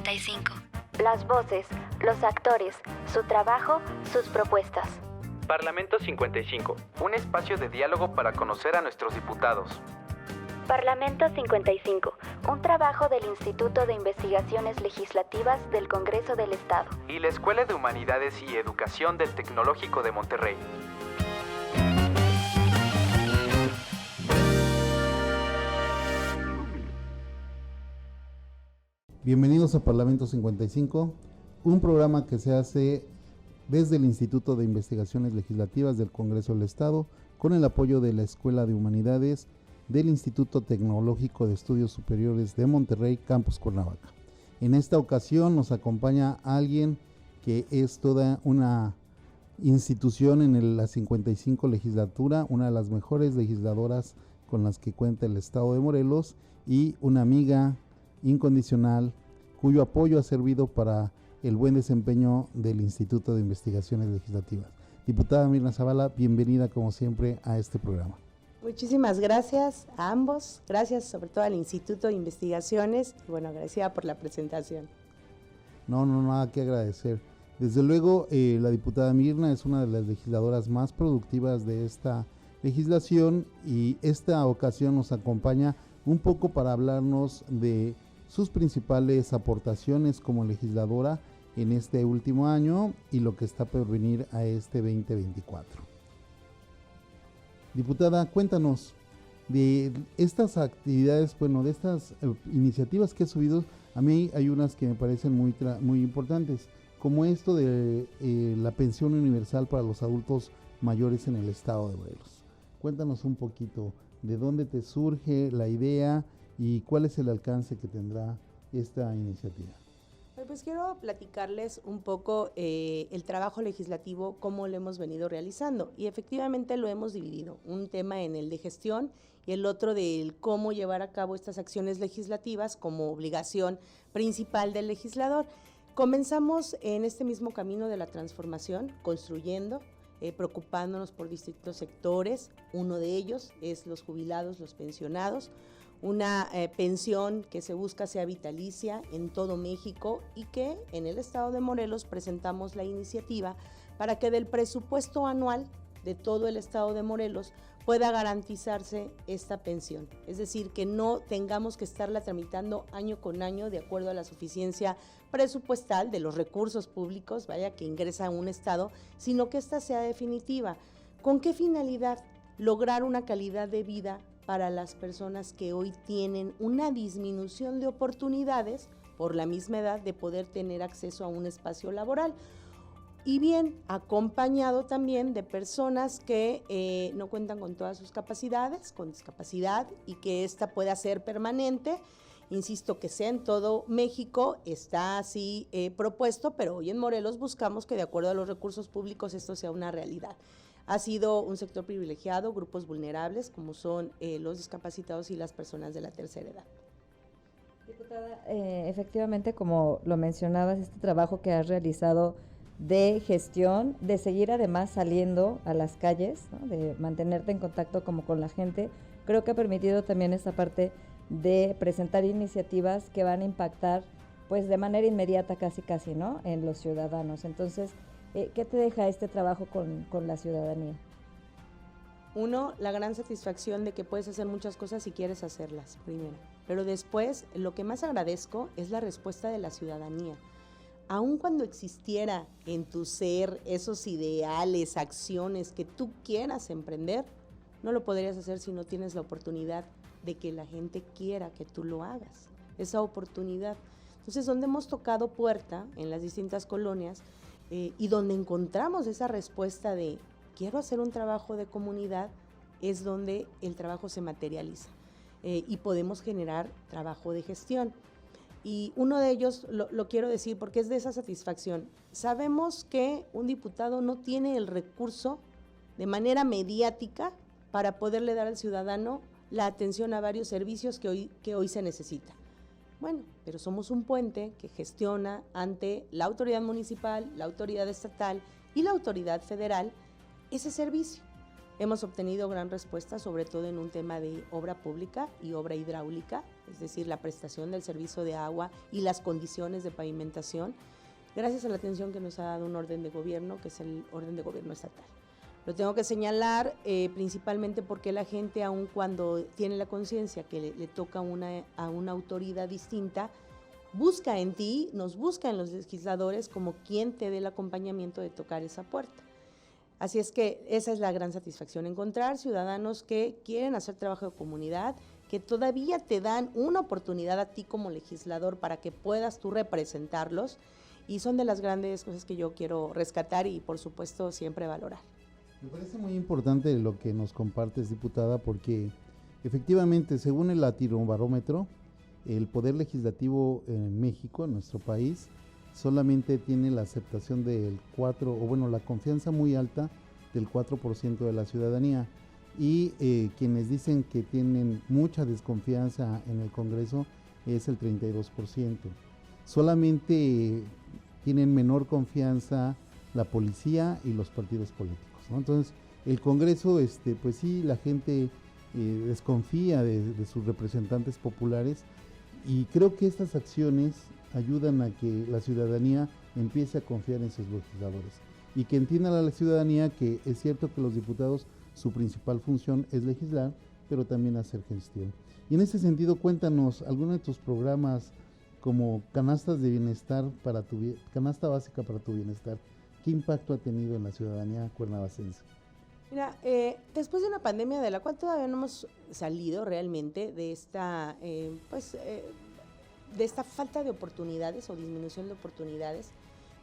55. Las voces, los actores, su trabajo, sus propuestas. Parlamento 55, un espacio de diálogo para conocer a nuestros diputados. Parlamento 55, un trabajo del Instituto de Investigaciones Legislativas del Congreso del Estado. Y la Escuela de Humanidades y Educación del Tecnológico de Monterrey. Bienvenidos a Parlamento 55, un programa que se hace desde el Instituto de Investigaciones Legislativas del Congreso del Estado, con el apoyo de la Escuela de Humanidades del Instituto Tecnológico de Estudios Superiores de Monterrey, Campus Cuernavaca. En esta ocasión nos acompaña alguien que es toda una institución en la 55 legislatura, una de las mejores legisladoras con las que cuenta el Estado de Morelos y una amiga incondicional cuyo apoyo ha servido para el buen desempeño del Instituto de Investigaciones Legislativas. Diputada Mirna Zavala, bienvenida como siempre a este programa. Muchísimas gracias a ambos, gracias sobre todo al Instituto de Investigaciones y bueno, agradecida por la presentación. No, nada que agradecer. Desde luego, la diputada Mirna es una de las legisladoras más productivas de esta legislación y esta ocasión nos acompaña un poco para hablarnos de sus principales aportaciones como legisladora en este último año y lo que está por venir a este 2024. Diputada, cuéntanos de estas actividades, de estas iniciativas que he subido. A mí hay unas que me parecen muy importantes, como esto de la pensión universal para los adultos mayores en el estado de Morelos. Cuéntanos un poquito de dónde te surge la idea y cuál es el alcance que tendrá esta iniciativa. Pues quiero platicarles un poco el trabajo legislativo, cómo lo hemos venido realizando y efectivamente lo hemos dividido, un tema en el de gestión y el otro del cómo llevar a cabo estas acciones legislativas como obligación principal del legislador. Comenzamos en este mismo camino de la transformación, construyendo, preocupándonos por distintos sectores. Uno de ellos es los jubilados, los pensionados, una pensión que se busca sea vitalicia en todo México y que en el estado de Morelos presentamos la iniciativa para que del presupuesto anual de todo el estado de Morelos pueda garantizarse esta pensión, es decir, que no tengamos que estarla tramitando año con año de acuerdo a la suficiencia presupuestal de los recursos públicos, que ingresa a un estado, sino que esta sea definitiva. ¿Con qué finalidad? Lograr una calidad de vida para las personas que hoy tienen una disminución de oportunidades por la misma edad de poder tener acceso a un espacio laboral. Y bien, acompañado también de personas que no cuentan con todas sus capacidades, con discapacidad y que esta pueda ser permanente. Insisto, que sea en todo México, está así propuesto, pero hoy en Morelos buscamos que de acuerdo a los recursos públicos esto sea una realidad. Ha sido un sector privilegiado, grupos vulnerables como son los discapacitados y las personas de la tercera edad. Diputada, efectivamente, como lo mencionabas, este trabajo que has realizado de gestión, de seguir además saliendo a las calles, ¿no?, de mantenerte en contacto como con la gente, creo que ha permitido también esta parte de presentar iniciativas que van a impactar pues de manera inmediata casi, ¿no?, en los ciudadanos. Entonces, ¿qué te deja este trabajo con la ciudadanía? Uno, la gran satisfacción de que puedes hacer muchas cosas si quieres hacerlas, primero. Pero después, lo que más agradezco es la respuesta de la ciudadanía. Aun cuando existiera en tu ser esos ideales, acciones que tú quieras emprender, no lo podrías hacer si no tienes la oportunidad de que la gente quiera que tú lo hagas, esa oportunidad. Entonces, donde hemos tocado puerta en las distintas colonias, y donde encontramos esa respuesta de quiero hacer un trabajo de comunidad, es donde el trabajo se materializa y podemos generar trabajo de gestión. Y uno de ellos, lo quiero decir porque es de esa satisfacción, sabemos que un diputado no tiene el recurso de manera mediática para poderle dar al ciudadano la atención a varios servicios que hoy se necesita. Bueno, pero somos un puente que gestiona ante la autoridad municipal, la autoridad estatal y la autoridad federal ese servicio. Hemos obtenido gran respuesta, sobre todo en un tema de obra pública y obra hidráulica, es decir, la prestación del servicio de agua y las condiciones de pavimentación, gracias a la atención que nos ha dado un orden de gobierno, que es el orden de gobierno estatal. Lo tengo que señalar principalmente porque la gente, aun cuando tiene la conciencia que le toca a una autoridad distinta, busca en ti, nos busca en los legisladores como quien te dé el acompañamiento de tocar esa puerta. Así es que esa es la gran satisfacción, encontrar ciudadanos que quieren hacer trabajo de comunidad, que todavía te dan una oportunidad a ti como legislador para que puedas tú representarlos, y son de las grandes cosas que yo quiero rescatar y por supuesto siempre valorar. Me parece muy importante lo que nos compartes, diputada, porque efectivamente, según el Latinobarómetro, el Poder Legislativo en México, en nuestro país, solamente tiene la aceptación del 4, o bueno, la confianza muy alta del 4% de la ciudadanía, y quienes dicen que tienen mucha desconfianza en el Congreso es el 32%. Solamente tienen menor confianza la policía y los partidos políticos, ¿no? Entonces, el Congreso, pues sí, la gente desconfía de sus representantes populares, y creo que estas acciones ayudan a que la ciudadanía empiece a confiar en sus legisladores y que entienda la ciudadanía que es cierto que los diputados, su principal función es legislar, pero también hacer gestión. Y en ese sentido, cuéntanos algunos de tus programas como canastas de bienestar canasta básica para tu bienestar. ¿Qué impacto ha tenido en la ciudadanía cuernavacense? Mira, después de una pandemia de la cual todavía no hemos salido realmente de esta, de esta falta de oportunidades o disminución de oportunidades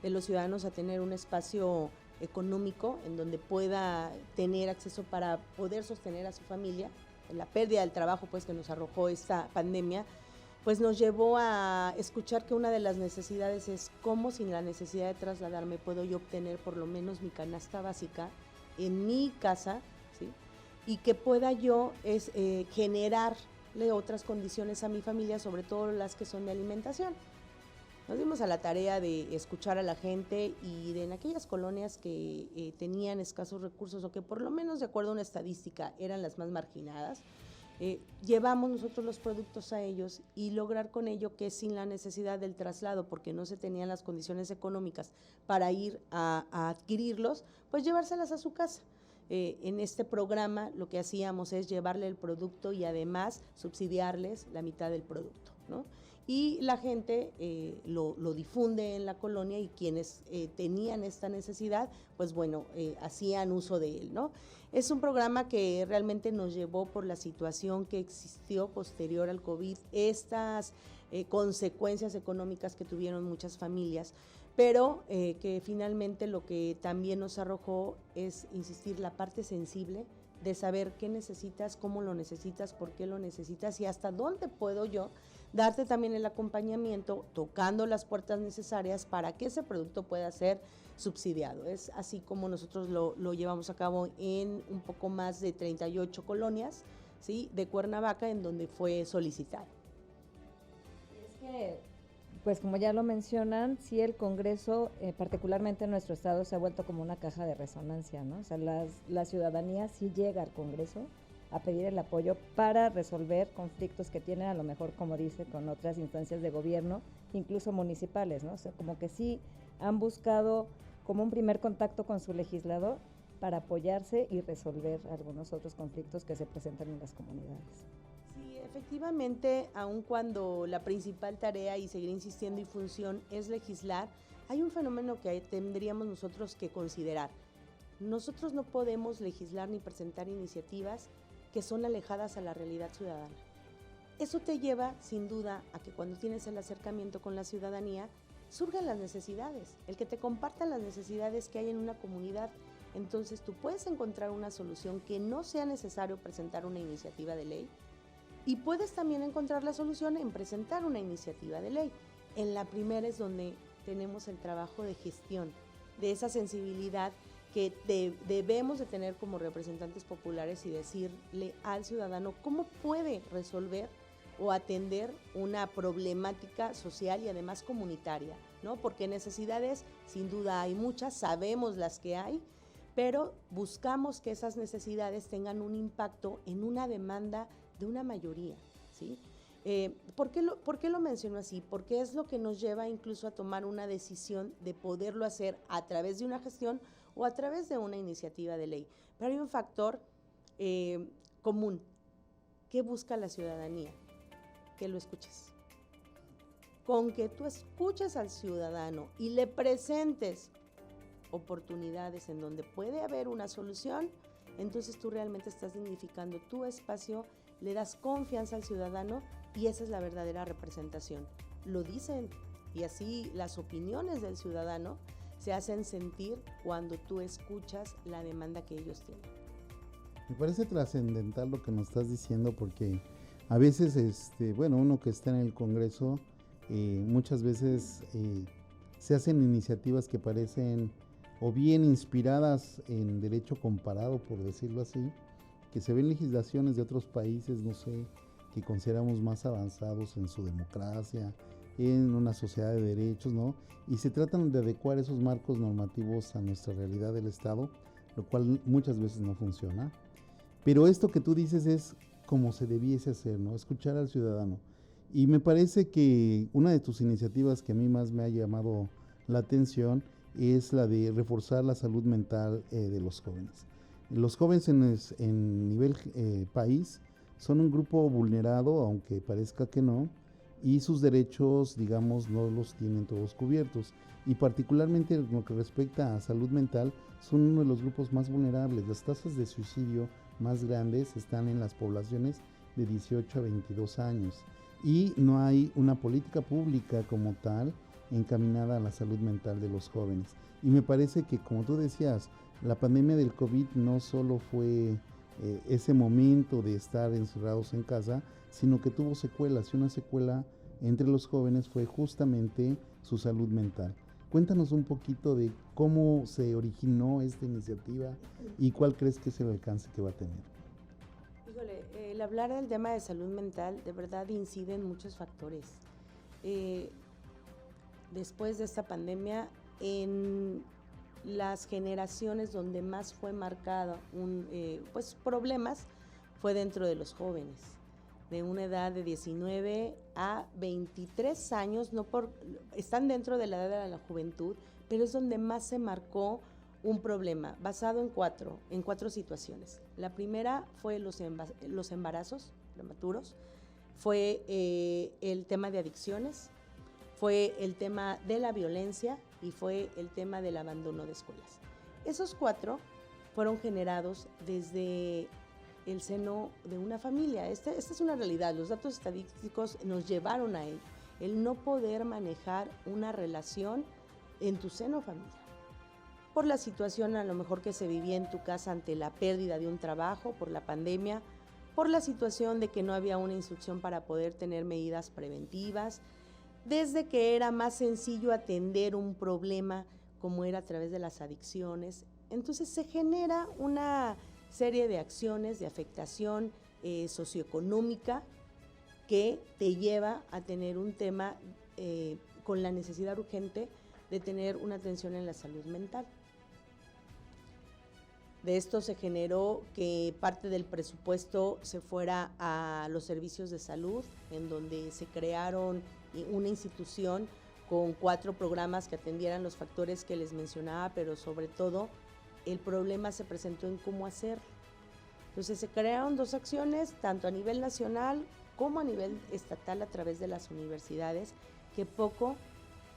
de los ciudadanos a tener un espacio económico en donde pueda tener acceso para poder sostener a su familia, la pérdida del trabajo pues que nos arrojó esta pandemia, pues nos llevó a escuchar que una de las necesidades es cómo sin la necesidad de trasladarme puedo yo obtener por lo menos mi canasta básica en mi casa, ¿sí? Y que pueda yo generarle otras condiciones a mi familia, sobre todo las que son de alimentación. Nos dimos a la tarea de escuchar a la gente y en aquellas colonias que tenían escasos recursos o que por lo menos de acuerdo a una estadística eran las más marginadas, llevamos nosotros los productos a ellos y lograr con ello que sin la necesidad del traslado, porque no se tenían las condiciones económicas para ir a adquirirlos, pues llevárselas a su casa. En este programa lo que hacíamos es llevarle el producto y además subsidiarles la mitad del producto, ¿no? Y la gente lo difunde en la colonia y quienes tenían esta necesidad, pues bueno, hacían uso de él, ¿no? Es un programa que realmente nos llevó por la situación que existió posterior al COVID, estas consecuencias económicas que tuvieron muchas familias, pero que finalmente lo que también nos arrojó es, insistir, la parte sensible de saber qué necesitas, cómo lo necesitas, por qué lo necesitas y hasta dónde puedo yo darte también el acompañamiento, tocando las puertas necesarias para que ese producto pueda ser subsidiado. Es así como nosotros lo llevamos a cabo en un poco más de 38 colonias, ¿sí?, de Cuernavaca, en donde fue solicitado. Es que, pues como ya lo mencionan, sí, el Congreso, particularmente en nuestro estado, se ha vuelto como una caja de resonancia, ¿no? O sea, la ciudadanía sí llega al Congreso a pedir el apoyo para resolver conflictos que tienen, a lo mejor, como dice, con otras instancias de gobierno, incluso municipales, ¿no? O sea, como que sí han buscado como un primer contacto con su legislador para apoyarse y resolver algunos otros conflictos que se presentan en las comunidades. Sí, efectivamente, aun cuando la principal tarea, y seguir insistiendo, y función es legislar, hay un fenómeno que tendríamos nosotros que considerar. Nosotros no podemos legislar ni presentar iniciativas que son alejadas a la realidad ciudadana. Eso te lleva, sin duda, a que cuando tienes el acercamiento con la ciudadanía, surgen las necesidades, el que te compartan las necesidades que hay en una comunidad. Entonces tú puedes encontrar una solución que no sea necesario presentar una iniciativa de ley, y puedes también encontrar la solución en presentar una iniciativa de ley. En la primera es donde tenemos el trabajo de gestión, de esa sensibilidad que debemos de tener como representantes populares y decirle al ciudadano cómo puede resolver o atender una problemática social y además comunitaria, ¿no? Porque necesidades sin duda hay muchas, sabemos las que hay, pero buscamos que esas necesidades tengan un impacto en una demanda de una mayoría, ¿sí? ¿Por qué lo menciono así? Porque es lo que nos lleva incluso a tomar una decisión de poderlo hacer a través de una gestión o a través de una iniciativa de ley. Pero hay un factor común. ¿Qué busca la ciudadanía? Que lo escuches. Con que tú escuches al ciudadano y le presentes oportunidades en donde puede haber una solución, entonces tú realmente estás dignificando tu espacio, le das confianza al ciudadano y esa es la verdadera representación. Lo dicen y así las opiniones del ciudadano se hacen sentir cuando tú escuchas la demanda que ellos tienen. Me parece trascendental lo que nos estás diciendo porque a veces, uno que está en el Congreso, muchas veces se hacen iniciativas que parecen o bien inspiradas en derecho comparado, por decirlo así, que se ven legislaciones de otros países, no sé, que consideramos más avanzados en su democracia, en una sociedad de derechos, ¿no? Y se tratan de adecuar esos marcos normativos a nuestra realidad del Estado, lo cual muchas veces no funciona. Pero esto que tú dices es como se debiese hacer, ¿no? Escuchar al ciudadano. Y me parece que una de tus iniciativas que a mí más me ha llamado la atención es la de reforzar la salud mental de los jóvenes. Los jóvenes en nivel país son un grupo vulnerado, aunque parezca que no, y sus derechos, digamos, no los tienen todos cubiertos. Y particularmente en lo que respecta a salud mental, son uno de los grupos más vulnerables. Las tasas de suicidio más grandes están en las poblaciones de 18 a 22 años. Y no hay una política pública como tal encaminada a la salud mental de los jóvenes. Y me parece que, como tú decías, la pandemia del COVID no solo fue ese momento de estar encerrados en casa, sino que tuvo secuelas, y una secuela entre los jóvenes fue justamente su salud mental. Cuéntanos un poquito de cómo se originó esta iniciativa y cuál crees que es el alcance que va a tener. Híjole, el hablar del tema de salud mental de verdad incide en muchos factores. Después de esta pandemia, en las generaciones donde más fue marcado problemas fue dentro de los jóvenes, de una edad de 19 a 23 años, están dentro de la edad de la juventud, pero es donde más se marcó un problema basado en cuatro situaciones. La primera fue los embarazos prematuros, fue el tema de adicciones, fue el tema de la violencia y fue el tema del abandono de escuelas. Esos cuatro fueron generados desde el seno de una familia. Esta es una realidad, los datos estadísticos nos llevaron a ello, el no poder manejar una relación en tu seno familiar. Por la situación a lo mejor que se vivía en tu casa ante la pérdida de un trabajo, por la pandemia, por la situación de que no había una instrucción para poder tener medidas preventivas, desde que era más sencillo atender un problema como era a través de las adicciones. Entonces se genera una serie de acciones de afectación socioeconómica que te lleva a tener un tema con la necesidad urgente de tener una atención en la salud mental. De esto se generó que parte del presupuesto se fuera a los servicios de salud, en donde se crearon una institución con 4 programas que atendieran los factores que les mencionaba, pero sobre todo el problema se presentó en cómo hacer. Entonces se crearon 2 acciones, tanto a nivel nacional como a nivel estatal a través de las universidades, que poco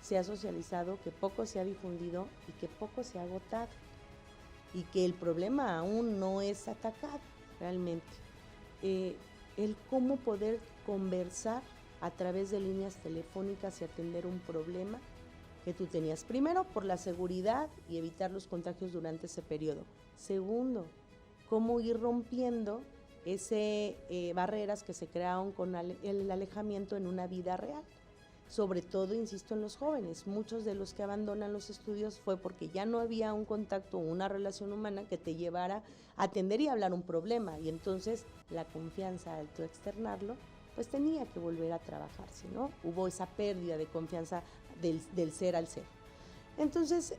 se ha socializado, que poco se ha difundido y que poco se ha agotado. Y que el problema aún no es atacado realmente. El cómo poder conversar a través de líneas telefónicas y atender un problema que tú tenías. Primero, por la seguridad y evitar los contagios durante ese periodo. Segundo, cómo ir rompiendo esas barreras que se crearon con el alejamiento en una vida real. Sobre todo, insisto, en los jóvenes. Muchos de los que abandonan los estudios fue porque ya no había un contacto, una relación humana que te llevara a atender y hablar un problema. Y entonces la confianza al tú externarlo, pues tenía que volver a trabajarse, ¿no? Hubo esa pérdida de confianza del ser al ser. Entonces,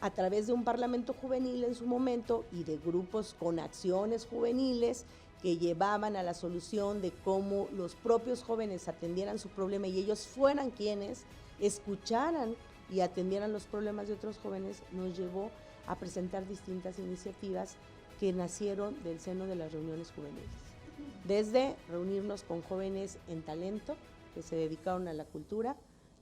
a través de un parlamento juvenil en su momento y de grupos con acciones juveniles que llevaban a la solución de cómo los propios jóvenes atendieran su problema y ellos fueran quienes escucharan y atendieran los problemas de otros jóvenes, nos llevó a presentar distintas iniciativas que nacieron del seno de las reuniones juveniles. Desde reunirnos con jóvenes en talento, que se dedicaron a la cultura,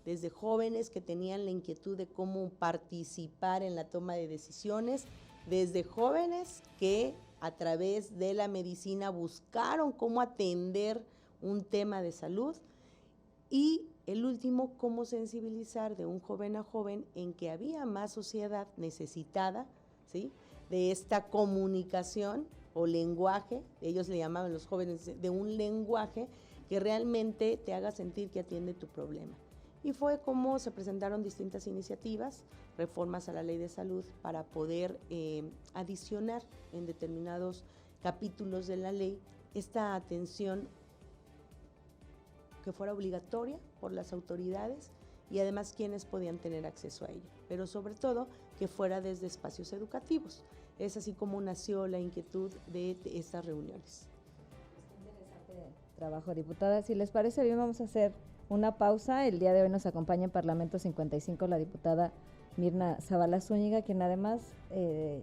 desde jóvenes que tenían la inquietud de cómo participar en la toma de decisiones, desde jóvenes que a través de la medicina buscaron cómo atender un tema de salud, y el último, cómo sensibilizar de un joven a joven en que había más sociedad necesitada, ¿sí?, de esta comunicación o lenguaje, ellos le llamaban los jóvenes, de un lenguaje que realmente te haga sentir que atiende tu problema. Y fue como se presentaron distintas iniciativas, reformas a la ley de salud para poder adicionar en determinados capítulos de la ley esta atención que fuera obligatoria por las autoridades y además quienes podían tener acceso a ella, pero sobre todo que fuera desde espacios educativos. Es así como nació la inquietud de estas reuniones. Interesante trabajo, diputada. Si les parece bien, vamos a hacer una pausa. El día de hoy nos acompaña en Parlamento 55 la diputada Mirna Zavala Zúñiga, quien además,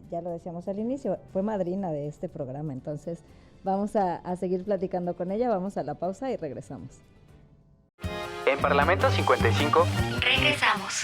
ya lo decíamos al inicio, fue madrina de este programa. Entonces vamos a seguir platicando con ella. Vamos a la pausa y regresamos. En Parlamento 55 Regresamos.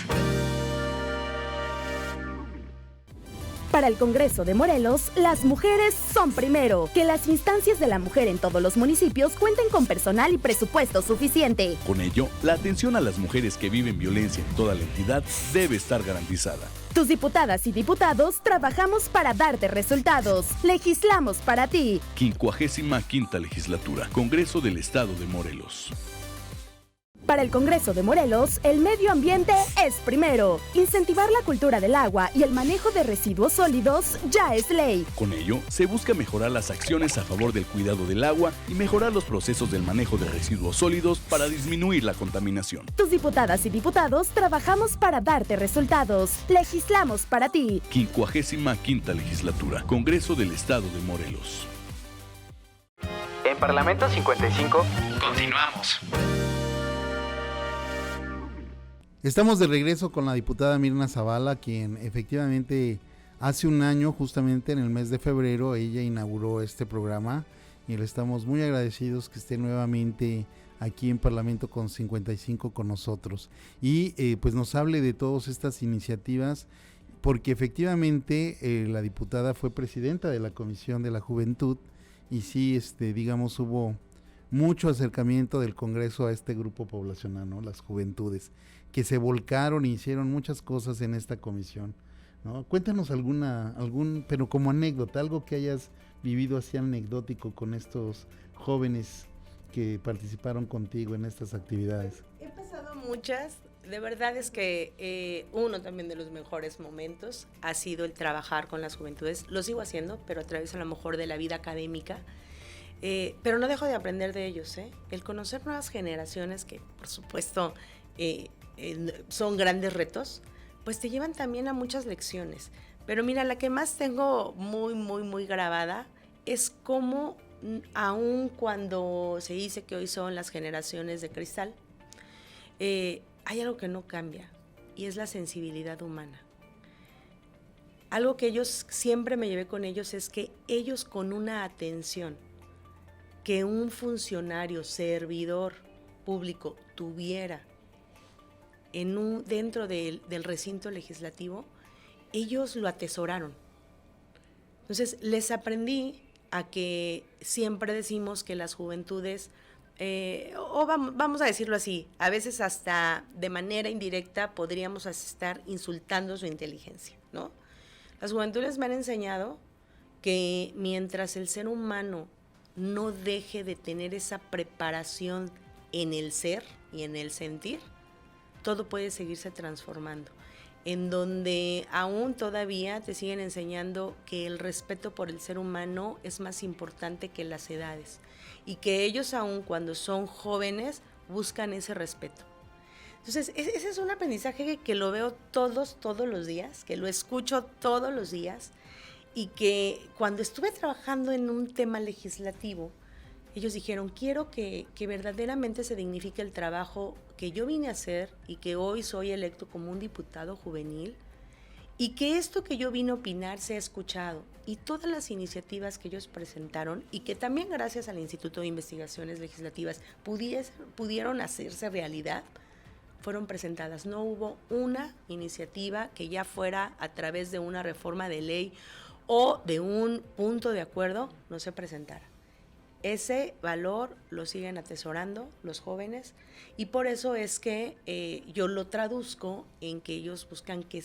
Para el Congreso de Morelos, las mujeres son primero. Que las instancias de la mujer en todos los municipios cuenten con personal y presupuesto suficiente. Con ello, la atención a las mujeres que viven violencia en toda la entidad debe estar garantizada. Tus diputadas y diputados trabajamos para darte resultados. Legislamos para ti. 55ª Legislatura, Congreso del Estado de Morelos. Para el Congreso de Morelos, el medio ambiente es primero. Incentivar la cultura del agua y el manejo de residuos sólidos ya es ley. Con ello, se busca mejorar las acciones a favor del cuidado del agua y mejorar los procesos del manejo de residuos sólidos para disminuir la contaminación. Tus diputadas y diputados trabajamos para darte resultados. Legislamos para ti. 55ª Legislatura, Congreso del Estado de Morelos. En Parlamento 55 continuamos. Estamos de regreso con la diputada Mirna Zavala, quien efectivamente hace un año, justamente en el mes de febrero, ella inauguró este programa y le estamos muy agradecidos que esté nuevamente aquí en Parlamento con 55 con nosotros y pues nos hable de todas estas iniciativas, porque efectivamente la diputada fue presidenta de la Comisión de la Juventud y sí, digamos, hubo mucho acercamiento del Congreso a este grupo poblacional, ¿no? Las juventudes, que se volcaron y hicieron muchas cosas en esta comisión, ¿no? Cuéntanos pero como anécdota, algo que hayas vivido así anecdótico con estos jóvenes que participaron contigo en estas actividades. He pasado muchas, de verdad es que uno también de los mejores momentos ha sido el trabajar con las juventudes, lo sigo haciendo, pero a través a lo mejor de la vida académica. Pero no dejo de aprender de ellos, el conocer nuevas generaciones que por supuesto son grandes retos, pues te llevan también a muchas lecciones. Pero mira, la que más tengo muy grabada es cómo, aun cuando se dice que hoy son las generaciones de cristal, hay algo que no cambia y es la sensibilidad humana. Algo que ellos siempre me llevé con ellos es que ellos con una atención que un funcionario, servidor público tuviera dentro del recinto legislativo, ellos lo atesoraron. Entonces, les aprendí a que siempre decimos que las juventudes, vamos a decirlo así, a veces hasta de manera indirecta podríamos estar insultando su inteligencia, ¿no? Las juventudes me han enseñado que mientras el ser humano no deje de tener esa preparación en el ser y en el sentir, todo puede seguirse transformando. En donde aún todavía te siguen enseñando que el respeto por el ser humano es más importante que las edades y que ellos aún cuando son jóvenes buscan ese respeto. Entonces, ese es un aprendizaje que lo veo todos los días, que lo escucho todos los días, y que cuando estuve trabajando en un tema legislativo, ellos dijeron, quiero que verdaderamente se dignifique el trabajo que yo vine a hacer y que hoy soy electo como un diputado juvenil, y que esto que yo vine a opinar sea escuchado, y todas las iniciativas que ellos presentaron, y que también gracias al Instituto de Investigaciones Legislativas pudieron hacerse realidad, fueron presentadas. No hubo una iniciativa que ya fuera a través de una reforma de ley o de un punto de acuerdo, no se presentara. Ese valor lo siguen atesorando los jóvenes, y por eso es que yo lo traduzco en que ellos buscan que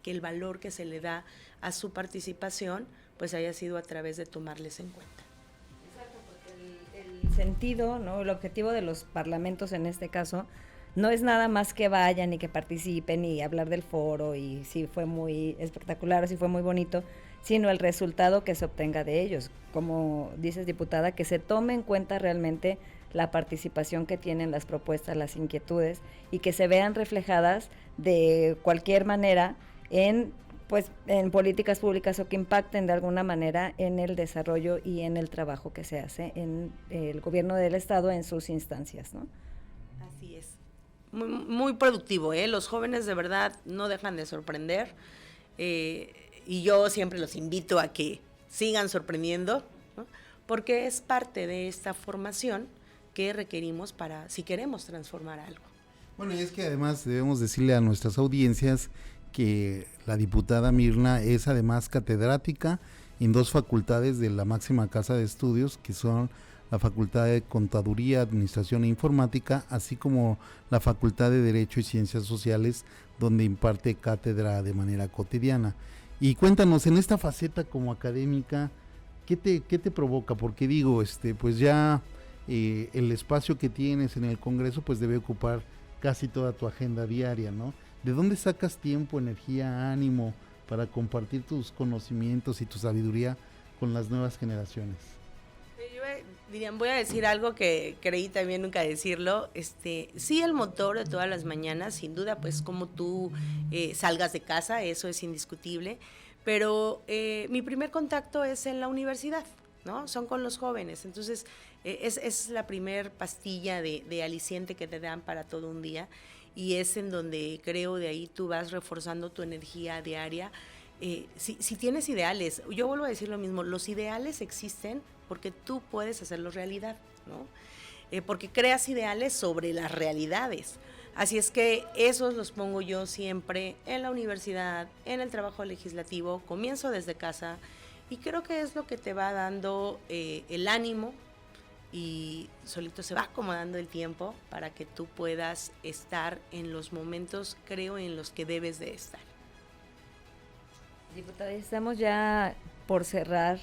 el valor que se le da a su participación pues haya sido a través de tomarles en cuenta. Exacto, porque el sentido, ¿no? El objetivo de los parlamentos en este caso no es nada más que vayan y que participen y hablar del foro y si fue muy espectacular o si fue muy bonito, sino el resultado que se obtenga de ellos. Como dices, diputada, que se tome en cuenta realmente la participación que tienen, las propuestas, las inquietudes, y que se vean reflejadas de cualquier manera en políticas públicas o que impacten de alguna manera en el desarrollo y en el trabajo que se hace en el gobierno del estado en sus instancias, ¿no? Así es. Muy, muy productivo, ¿eh? Los jóvenes de verdad no dejan de sorprender, y yo siempre los invito a que sigan sorprendiendo, ¿no? Porque es parte de esta formación que requerimos para, si queremos transformar algo. Bueno, y es que además debemos decirle a nuestras audiencias que la diputada Mirna es además catedrática en 2 facultades de la máxima casa de estudios, que son la Facultad de Contaduría, Administración e Informática, así como la Facultad de Derecho y Ciencias Sociales, donde imparte cátedra de manera cotidiana. Y cuéntanos, en esta faceta como académica, ¿qué te provoca? Porque digo, pues ya el espacio que tienes en el Congreso pues debe ocupar casi toda tu agenda diaria, ¿no? ¿De dónde sacas tiempo, energía, ánimo para compartir tus conocimientos y tu sabiduría con las nuevas generaciones? Voy a decir algo que creí también nunca decirlo. Sí, el motor de todas las mañanas, sin duda, pues como tú salgas de casa, eso es indiscutible. Pero mi primer contacto es en la universidad, ¿no? Son con los jóvenes. Entonces, es la primer pastilla de aliciente que te dan para todo un día. Y es en donde creo de ahí tú vas reforzando tu energía diaria. Si tienes ideales, yo vuelvo a decir lo mismo, los ideales existen porque tú puedes hacerlos realidad, ¿no? Porque creas ideales sobre las realidades. Así es que esos los pongo yo siempre en la universidad, en el trabajo legislativo, comienzo desde casa, y creo que es lo que te va dando el ánimo, y solito se va acomodando el tiempo para que tú puedas estar en los momentos, creo, en los que debes de estar. Diputada, estamos ya por cerrar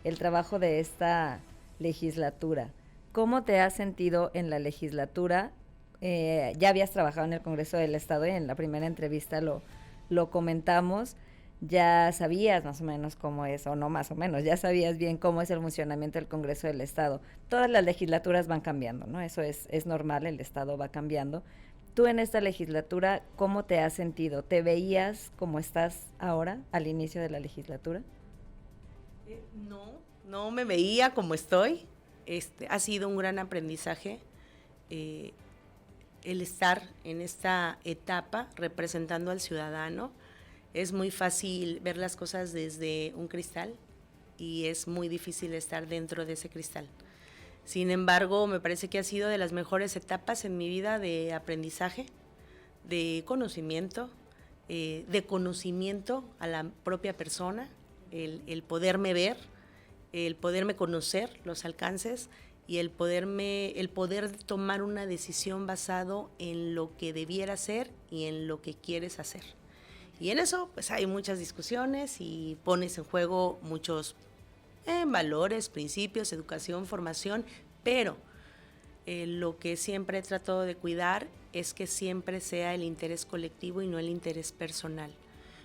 el trabajo de esta legislatura. ¿Cómo te has sentido en la legislatura? Ya habías trabajado en el Congreso del Estado y en la primera entrevista lo comentamos. Ya sabías más o menos cómo es, o no más o menos, ya sabías bien cómo es el funcionamiento del Congreso del Estado. Todas las legislaturas van cambiando, ¿no? Eso es normal, el Estado va cambiando. Tú en esta legislatura, ¿cómo te has sentido? ¿Te veías como estás ahora, al inicio de la legislatura? No me veía como estoy. Ha sido un gran aprendizaje el estar en esta etapa representando al ciudadano. Es muy fácil ver las cosas desde un cristal y es muy difícil estar dentro de ese cristal. Sin embargo, me parece que ha sido de las mejores etapas en mi vida de aprendizaje, de conocimiento a la propia persona, el poderme ver, el poderme conocer los alcances y el poder tomar una decisión basado en lo que debiera ser y en lo que quieres hacer. Y en eso pues hay muchas discusiones y pones en juego muchos valores, principios, educación, formación, pero lo que siempre he tratado de cuidar es que siempre sea el interés colectivo y no el interés personal,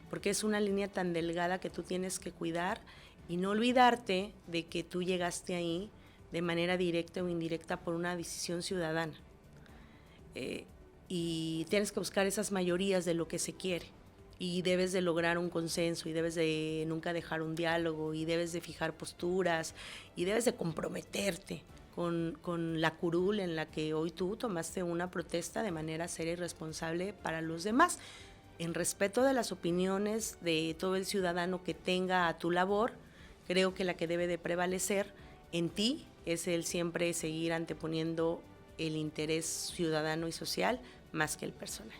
porque es una línea tan delgada que tú tienes que cuidar y no olvidarte de que tú llegaste ahí de manera directa o indirecta por una decisión ciudadana. y tienes que buscar esas mayorías de lo que se quiere. Y debes de lograr un consenso y debes de nunca dejar un diálogo y debes de fijar posturas y debes de comprometerte con la curul en la que hoy tú tomaste una protesta de manera seria y responsable para los demás, en respeto de las opiniones de todo el ciudadano que tenga a tu labor. Creo que la que debe de prevalecer en ti es el siempre seguir anteponiendo el interés ciudadano y social más que el personal.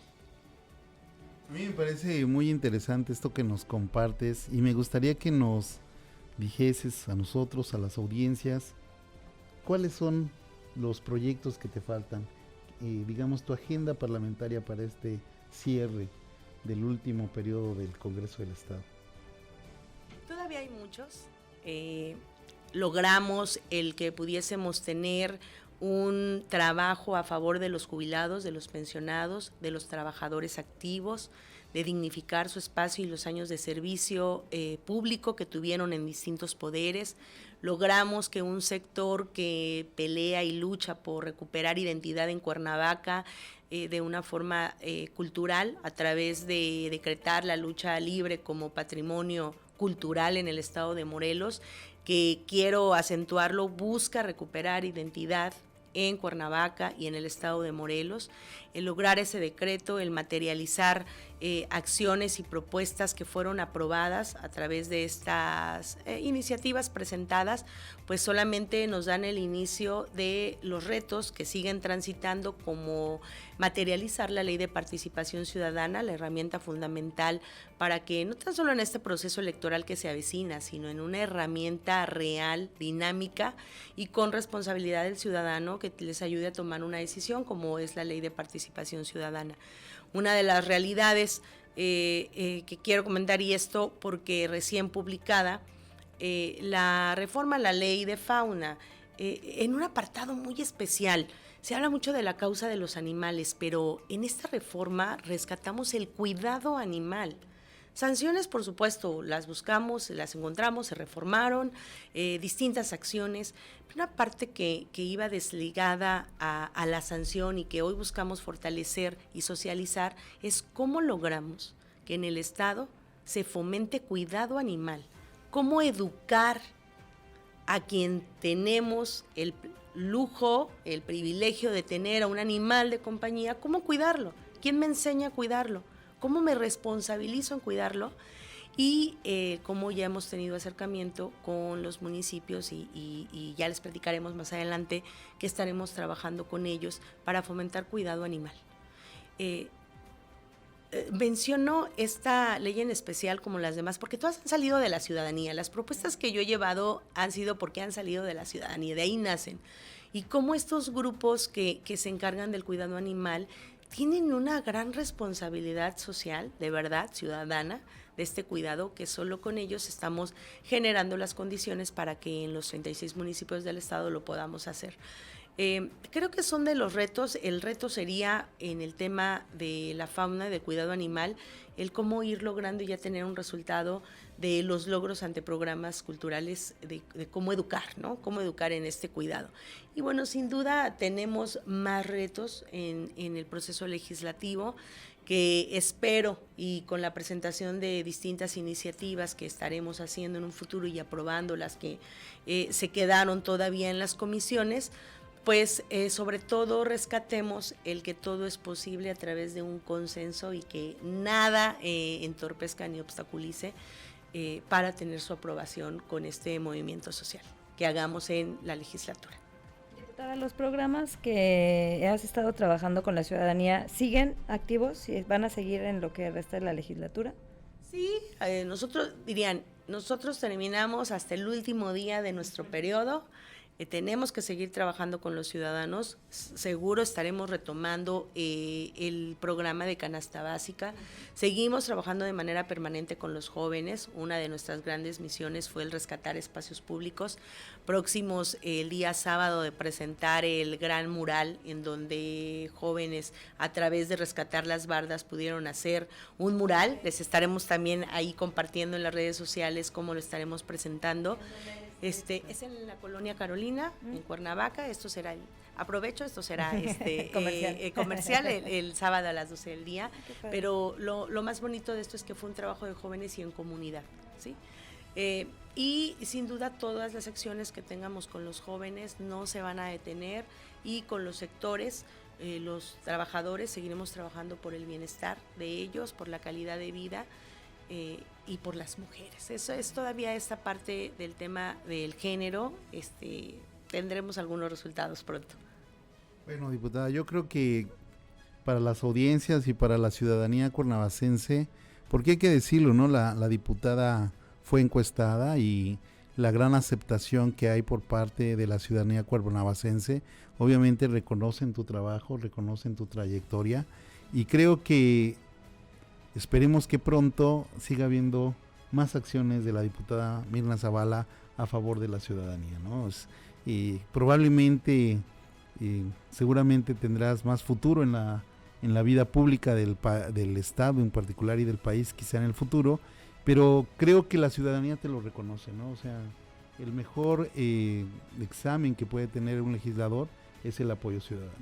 A mí me parece muy interesante esto que nos compartes y me gustaría que nos dijeses a nosotros, a las audiencias, cuáles son los proyectos que te faltan, digamos tu agenda parlamentaria para este cierre del último periodo del Congreso del Estado. Todavía hay muchos. Logramos el que pudiésemos tener un trabajo a favor de los jubilados, de los pensionados, de los trabajadores activos, de dignificar su espacio y los años de servicio público que tuvieron en distintos poderes. Logramos que un sector que pelea y lucha por recuperar identidad en Cuernavaca de una forma cultural, a través de decretar la lucha libre como patrimonio cultural en el estado de Morelos, que quiero acentuarlo, busca recuperar identidad en Cuernavaca y en el estado de Morelos, el lograr ese decreto, el materializar acciones y propuestas que fueron aprobadas a través de estas iniciativas presentadas, pues solamente nos dan el inicio de los retos que siguen transitando, como materializar la ley de participación ciudadana, la herramienta fundamental para que no tan solo en este proceso electoral que se avecina, sino en una herramienta real, dinámica y con responsabilidad del ciudadano que les ayude a tomar una decisión, como es la ley de participación ciudadana. Una de las realidades que quiero comentar, y esto porque recién publicada, la reforma a la ley de fauna, en un apartado muy especial, se habla mucho de la causa de los animales, pero en esta reforma rescatamos el cuidado animal. Sanciones, por supuesto, las buscamos, las encontramos, se reformaron, distintas acciones, pero una parte que iba desligada a la sanción y que hoy buscamos fortalecer y socializar es cómo logramos que en el Estado se fomente cuidado animal, cómo educar a quien tenemos el lujo, el privilegio de tener a un animal de compañía, cómo cuidarlo, quién me enseña a cuidarlo, cómo me responsabilizo en cuidarlo y cómo ya hemos tenido acercamiento con los municipios y ya les platicaremos más adelante que estaremos trabajando con ellos para fomentar cuidado animal. Menciono esta ley en especial como las demás porque todas han salido de la ciudadanía. Las propuestas que yo he llevado han sido porque han salido de la ciudadanía, de ahí nacen. Y cómo estos grupos que se encargan del cuidado animal tienen una gran responsabilidad social, de verdad, ciudadana, de este cuidado, que solo con ellos estamos generando las condiciones para que en los 36 municipios del estado lo podamos hacer. Creo que son de los retos. El reto sería en el tema de la fauna, de cuidado animal, el cómo ir logrando ya tener un resultado de los logros ante programas culturales, de cómo educar, ¿no? Cómo educar en este cuidado. Y bueno, sin duda tenemos más retos en el proceso legislativo que espero, y con la presentación de distintas iniciativas que estaremos haciendo en un futuro y aprobando las que se quedaron todavía en las comisiones, pues sobre todo rescatemos el que todo es posible a través de un consenso y que nada entorpezca ni obstaculice para tener su aprobación con este movimiento social que hagamos en la legislatura. Diputada, ¿los programas que has estado trabajando con la ciudadanía siguen activos y van a seguir en lo que resta de la legislatura? Sí, nosotros terminamos hasta el último día de nuestro periodo. Tenemos que seguir trabajando con los ciudadanos. Seguro estaremos retomando el programa de canasta básica. Seguimos trabajando de manera permanente con los jóvenes. Una de nuestras grandes misiones fue el rescatar espacios públicos. Próximos el día sábado de presentar el gran mural en donde jóvenes a través de rescatar las bardas pudieron hacer un mural. Les estaremos también ahí compartiendo en las redes sociales cómo lo estaremos presentando. Es en la Colonia Carolina, en Cuernavaca. Esto será comercial el sábado a las 12 del día. Pero lo más bonito de esto es que fue un trabajo de jóvenes y en comunidad, ¿sí? Y sin duda todas las acciones que tengamos con los jóvenes no se van a detener, y con los sectores, los trabajadores, seguiremos trabajando por el bienestar de ellos, por la calidad de vida y por las mujeres. Eso es todavía esta parte del tema del género. Tendremos algunos resultados pronto. Bueno, diputada, yo creo que para las audiencias y para la ciudadanía cuernavacense, porque hay que decirlo, ¿no? La diputada fue encuestada y la gran aceptación que hay por parte de la ciudadanía cuernavacense, obviamente reconocen tu trabajo, reconocen tu trayectoria, y creo que esperemos que pronto siga habiendo más acciones de la diputada Mirna Zavala a favor de la ciudadanía, ¿no? Probablemente, seguramente tendrás más futuro en la vida pública del Estado en particular y del país, quizá en el futuro, pero creo que la ciudadanía te lo reconoce, ¿no? O sea, el mejor examen que puede tener un legislador es el apoyo ciudadano.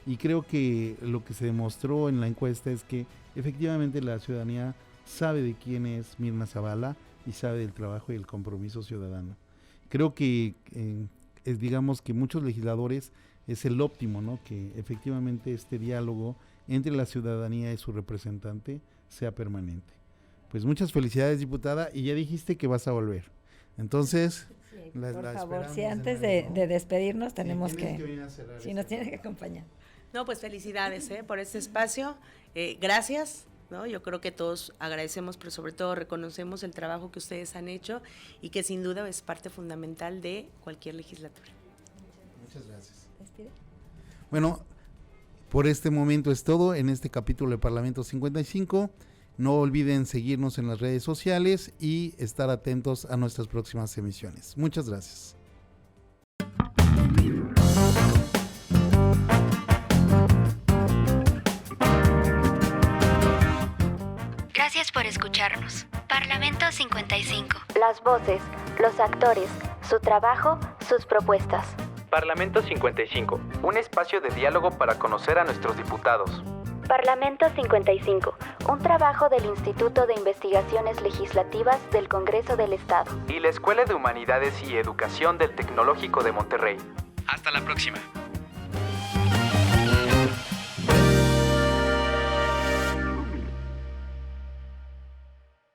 Y creo que lo que se demostró en la encuesta es que efectivamente la ciudadanía sabe de quién es Mirna Zavala y sabe del trabajo y el compromiso ciudadano. Creo que digamos que muchos legisladores es el óptimo, ¿no? Que efectivamente este diálogo entre la ciudadanía y su representante sea permanente. Pues muchas felicidades, diputada, y ya dijiste que vas a volver. Entonces, sí, por favor, si antes de despedirnos tenemos que si nos tienes que acompañar. No, pues felicidades por este espacio. Gracias, ¿no? Yo creo que todos agradecemos, pero sobre todo reconocemos el trabajo que ustedes han hecho y que sin duda es parte fundamental de cualquier legislatura. Muchas gracias. Bueno, por este momento es todo en este capítulo de Parlamento 55. No olviden seguirnos en las redes sociales y estar atentos a nuestras próximas emisiones. Muchas gracias. Gracias por escucharnos. Parlamento 55. Las voces, los actores, su trabajo, sus propuestas. Parlamento 55, un espacio de diálogo para conocer a nuestros diputados. Parlamento 55, un trabajo del Instituto de Investigaciones Legislativas del Congreso del Estado. Y la Escuela de Humanidades y Educación del Tecnológico de Monterrey. Hasta la próxima.